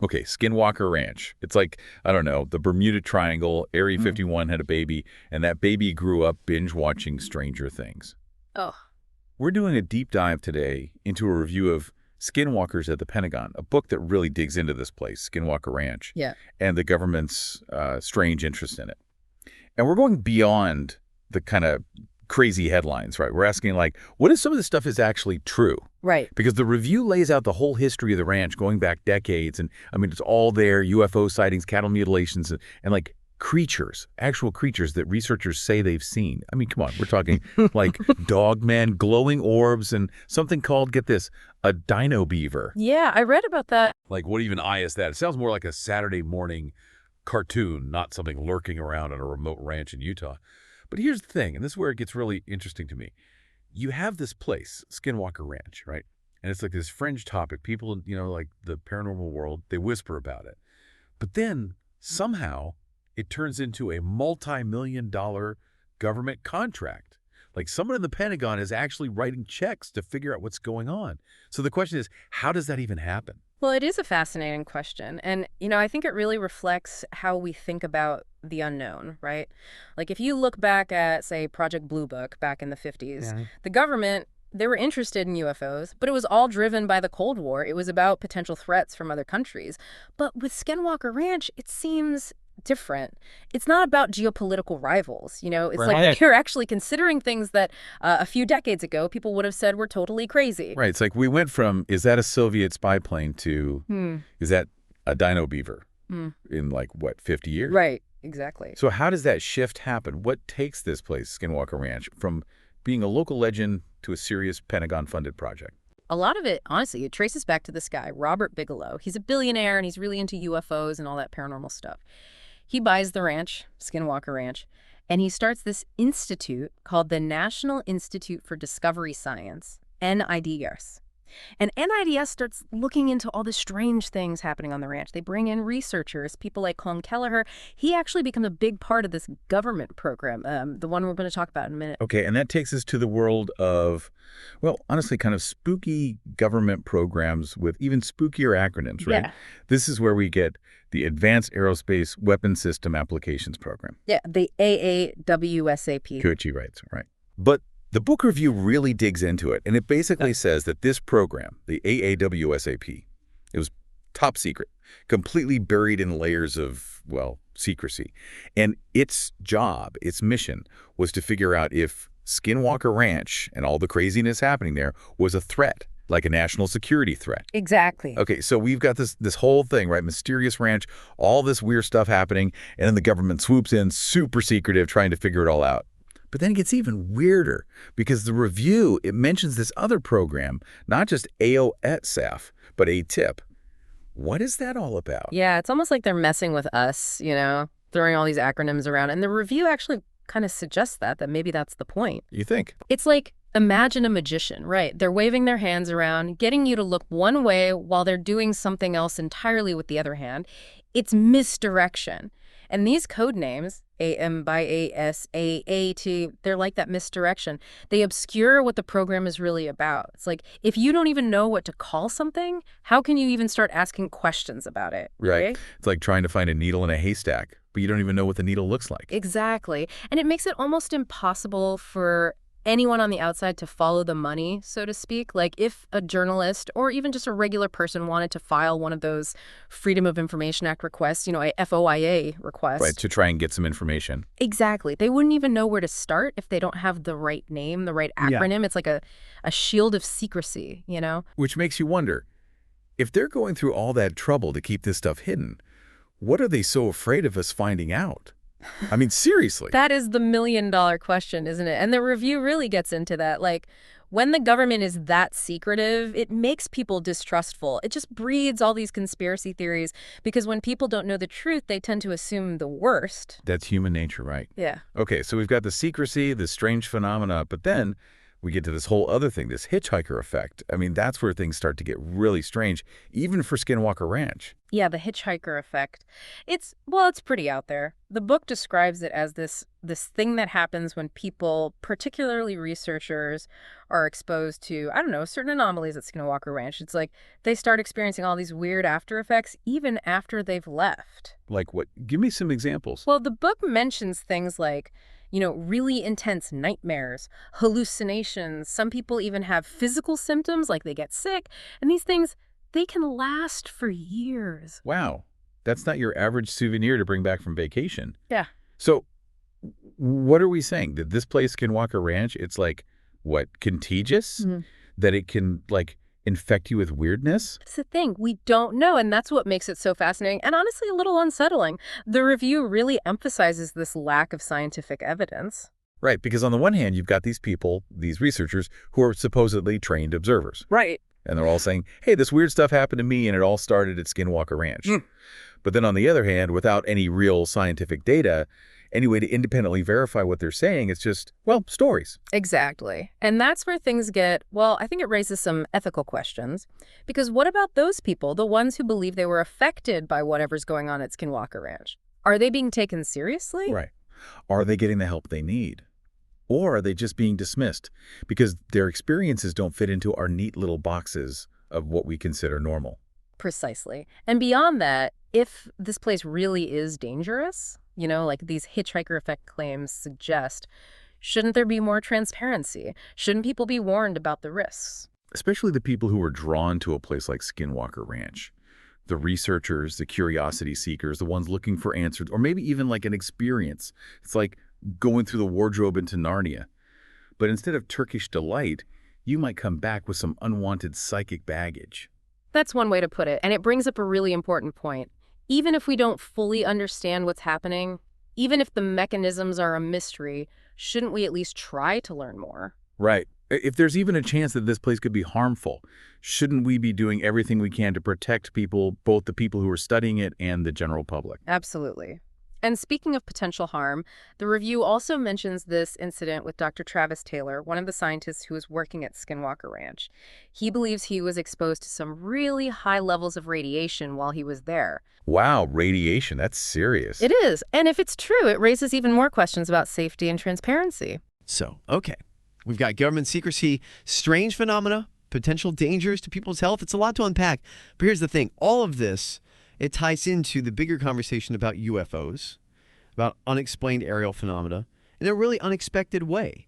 Okay, Skinwalker Ranch. It's like, I don't know, the Bermuda Triangle, Area 51 had a baby, and that baby grew up binge-watching Stranger Things. Oh, We're doing a deep dive today into a review of Skinwalkers at the Pentagon, a book that really digs into this place, Skinwalker Ranch, yeah. and the government's strange interest in it. And we're going beyond the kind of crazy headlines, right? We're asking, like, what if some of this stuff is actually true? Right. Because the review lays out the whole history of the ranch going back decades. And, I mean, it's all there, UFO sightings, cattle mutilations, and like, creatures, actual creatures that researchers say they've seen. I mean, come on, we're talking like dogmen, glowing orbs, and something called, get this, a dino beaver. Yeah, I read about that. Like, what even eye is that? It sounds more like a Saturday morning cartoon, not something lurking around on a remote ranch in Utah. But here's the thing, and this is where it gets really interesting to me. You have this place, Skinwalker Ranch, right? And it's like this fringe topic. People, like the paranormal world, they whisper about it. But then, somehow, it turns into a multi-million-dollar government contract. Like, someone in the Pentagon is actually writing checks to figure out what's going on. So the question is, how does that even happen? Well, it is a fascinating question. And, I think it really reflects how we think about the unknown, right? Like, if you look back at, say, Project Blue Book back in the 50s, the government, they were interested in UFOs, but it was all driven by the Cold War. It was about potential threats from other countries. But with Skinwalker Ranch, it seems different. It's not about geopolitical rivals. It's like you're actually considering things that a few decades ago people would have said were totally crazy. Right. It's like we went from, is that a Soviet spy plane to, is that a dino beaver in like, what, 50 years? Right. Exactly. So how does that shift happen? What takes this place, Skinwalker Ranch, from being a local legend to a serious Pentagon-funded project? A lot of it, honestly, it traces back to this guy, Robert Bigelow. He's a billionaire, and he's really into UFOs and all that paranormal stuff. He buys the ranch, Skinwalker Ranch, and he starts this institute called the National Institute for Discovery Science, NIDS. And NIDS starts looking into all the strange things happening on the ranch. They bring in researchers, people like Colm Kelleher. He actually becomes a big part of this government program, the one we're going to talk about in a minute. Okay, and that takes us to the world of, well, honestly, kind of spooky government programs with even spookier acronyms, right? Yeah. This is where we get the Advanced Aerospace Weapons System Applications Program. Yeah, the AAWSAP. Kuichi writes, right. But the book review really digs into it, and it basically says that this program, the AAWSAP, it was top secret, completely buried in layers of, well, secrecy. And its job, its mission, was to figure out if Skinwalker Ranch and all the craziness happening there was a threat, like a national security threat. Exactly. Okay, so we've got this whole thing, right? Mysterious ranch, all this weird stuff happening, and then the government swoops in, super secretive, trying to figure it all out. But then it gets even weirder because the review, it mentions this other program, not just AATIP, but AATIP. What is that all about? Yeah, it's almost like they're messing with us, throwing all these acronyms around. And the review actually kind of suggests that maybe that's the point. You think? It's like, imagine a magician, right? They're waving their hands around, getting you to look one way while they're doing something else entirely with the other hand. It's misdirection. And these code names, AMBAS, AAT, they're like that misdirection. They obscure what the program is really about. It's like, if you don't even know what to call something, how can you even start asking questions about it? Right. It's like trying to find a needle in a haystack, but you don't even know what the needle looks like. Exactly. And it makes it almost impossible for anyone on the outside to follow the money, so to speak. Like if a journalist or even just a regular person wanted to file one of those Freedom of Information Act requests, a FOIA request. Right, to try and get some information. Exactly. They wouldn't even know where to start if they don't have the right name, the right acronym. Yeah. It's like a shield of secrecy, Which makes you wonder, if they're going through all that trouble to keep this stuff hidden, what are they so afraid of us finding out? I mean, seriously. That is the million-dollar question, isn't it? And the review really gets into that. Like, when the government is that secretive, it makes people distrustful. It just breeds all these conspiracy theories because when people don't know the truth, they tend to assume the worst. That's human nature, right? Yeah. Okay, so we've got the secrecy, the strange phenomena, but then we get to this whole other thing, this hitchhiker effect. I mean, that's where things start to get really strange, even for Skinwalker Ranch. Yeah, the hitchhiker effect. It's pretty out there. The book describes it as this thing that happens when people, particularly researchers, are exposed to, I don't know, certain anomalies at Skinwalker Ranch. It's like they start experiencing all these weird after effects even after they've left. Like what? Give me some examples. Well, the book mentions things like, really intense nightmares, hallucinations. Some people even have physical symptoms like they get sick. And these things, they can last for years. Wow. That's not your average souvenir to bring back from vacation. Yeah. So what are we saying? That this place, Skinwalker Ranch, it's like, what, contagious? Mm-hmm. That it can, like, infect you with weirdness? That's the thing. We don't know, and that's what makes it so fascinating and honestly a little unsettling. The review really emphasizes this lack of scientific evidence. Right, because on the one hand, you've got these people, these researchers, who are supposedly trained observers. Right. And they're all saying, hey, this weird stuff happened to me, and it all started at Skinwalker Ranch. But then on the other hand, without any real scientific data, any way to independently verify what they're saying, it's just, well, stories. Exactly. And that's where things get, well, I think it raises some ethical questions. Because what about those people, the ones who believe they were affected by whatever's going on at Skinwalker Ranch? Are they being taken seriously? Right. Are they getting the help they need? Or are they just being dismissed because their experiences don't fit into our neat little boxes of what we consider normal? Precisely. And beyond that, if this place really is dangerous, like these hitchhiker effect claims suggest, shouldn't there be more transparency? Shouldn't people be warned about the risks? Especially the people who are drawn to a place like Skinwalker Ranch. The researchers, the curiosity seekers, the ones looking for answers, or maybe even like an experience. It's like going through the wardrobe into Narnia. But instead of Turkish delight, you might come back with some unwanted psychic baggage. That's one way to put it, and it brings up a really important point. Even if we don't fully understand what's happening, even if the mechanisms are a mystery, shouldn't we at least try to learn more? Right. If there's even a chance that this place could be harmful, shouldn't we be doing everything we can to protect people, both the people who are studying it and the general public? Absolutely. And speaking of potential harm, the review also mentions this incident with Dr. Travis Taylor, one of the scientists who was working at Skinwalker Ranch. He believes he was exposed to some really high levels of radiation while he was there. Wow, radiation, that's serious. It is. And if it's true, it raises even more questions about safety and transparency. So, okay, we've got government secrecy, strange phenomena, potential dangers to people's health. It's a lot to unpack. But here's the thing. All of this, it ties into the bigger conversation about UFOs, about unexplained aerial phenomena, in a really unexpected way.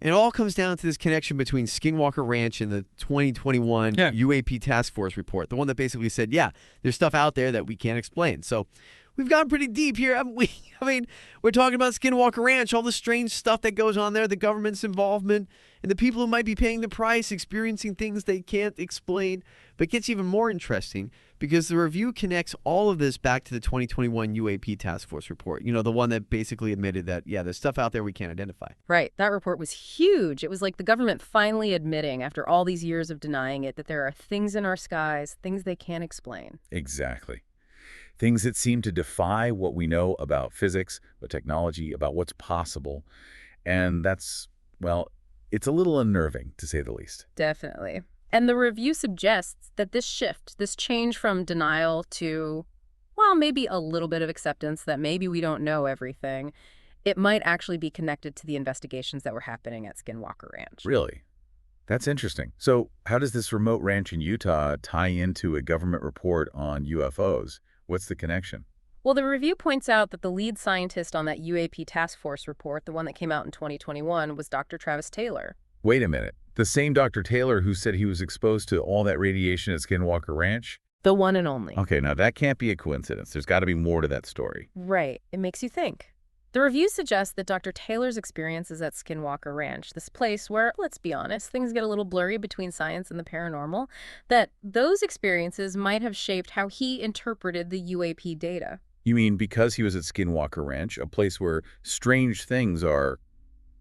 And it all comes down to this connection between Skinwalker Ranch and the 2021 UAP task force report, the one that basically said, yeah, there's stuff out there that we can't explain. So we've gone pretty deep here, haven't we? I mean, we're talking about Skinwalker Ranch, all the strange stuff that goes on there, the government's involvement, and the people who might be paying the price, experiencing things they can't explain. But it gets even more interesting because the review connects all of this back to the 2021 UAP task force report, the one that basically admitted that, yeah, there's stuff out there we can't identify. Right. That report was huge. It was like the government finally admitting, after all these years of denying it, that there are things in our skies, things they can't explain. Exactly. Things that seem to defy what we know about physics, about technology, about what's possible. And that's, well, it's a little unnerving, to say the least. Definitely. And the review suggests that this shift, this change from denial to, well, maybe a little bit of acceptance that maybe we don't know everything, it might actually be connected to the investigations that were happening at Skinwalker Ranch. Really? That's interesting. So how does this remote ranch in Utah tie into a government report on UFOs? What's the connection? Well, the review points out that the lead scientist on that UAP task force report, the one that came out in 2021, was Dr. Travis Taylor. Wait a minute. The same Dr. Taylor who said he was exposed to all that radiation at Skinwalker Ranch? The one and only. Okay, now that can't be a coincidence. There's got to be more to that story. Right. It makes you think. The review suggests that Dr. Taylor's experiences at Skinwalker Ranch, this place where, let's be honest, things get a little blurry between science and the paranormal, that those experiences might have shaped how he interpreted the UAP data. You mean because he was at Skinwalker Ranch, a place where strange things are,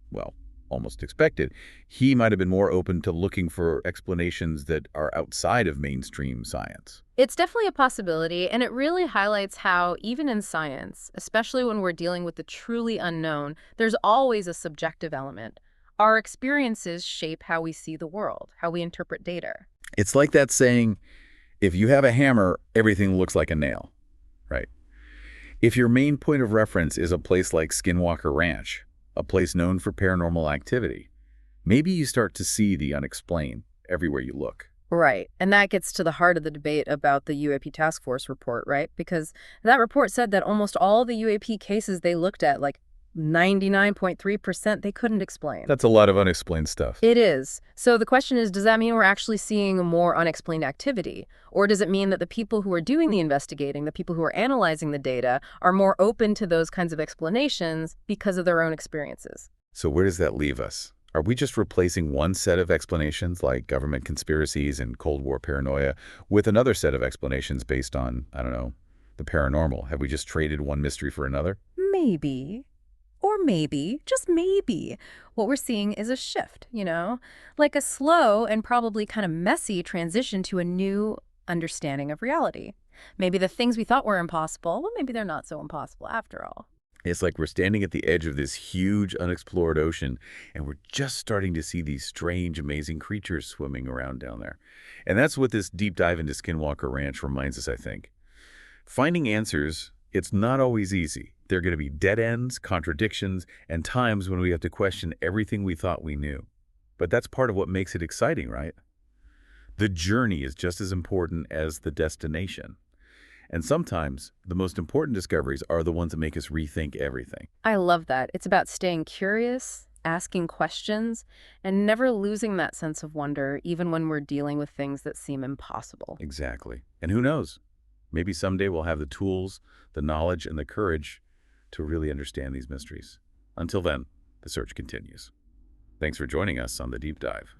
well, almost expected, he might have been more open to looking for explanations that are outside of mainstream science? It's definitely a possibility, and it really highlights how, even in science, especially when we're dealing with the truly unknown, there's always a subjective element. Our experiences shape how we see the world, how we interpret data. It's like that saying, if you have a hammer, everything looks like a nail, right? If your main point of reference is a place like Skinwalker Ranch, a place known for paranormal activity, maybe you start to see the unexplained everywhere you look. Right. And that gets to the heart of the debate about the UAP task force report, right? Because that report said that almost all the UAP cases they looked at, like 99.3%, they couldn't explain. That's a lot of unexplained stuff. It is. So the question is, does that mean we're actually seeing more unexplained activity? Or does it mean that the people who are doing the investigating, the people who are analyzing the data, are more open to those kinds of explanations because of their own experiences? So where does that leave us? Are we just replacing one set of explanations, like government conspiracies and Cold War paranoia, with another set of explanations based on, I don't know, the paranormal? Have we just traded one mystery for another? Maybe. Or maybe, just maybe, what we're seeing is a shift, like a slow and probably kind of messy transition to a new understanding of reality. Maybe the things we thought were impossible, well, maybe they're not so impossible after all. It's like we're standing at the edge of this huge unexplored ocean, and we're just starting to see these strange, amazing creatures swimming around down there. And that's what this deep dive into Skinwalker Ranch reminds us, I think. Finding answers, it's not always easy. There are going to be dead ends, contradictions, and times when we have to question everything we thought we knew. But that's part of what makes it exciting, right? The journey is just as important as the destination. And sometimes the most important discoveries are the ones that make us rethink everything. I love that. It's about staying curious, asking questions, and never losing that sense of wonder, even when we're dealing with things that seem impossible. Exactly. And who knows? Maybe someday we'll have the tools, the knowledge, and the courage to really understand these mysteries. Until then, the search continues. Thanks for joining us on The Deep Dive.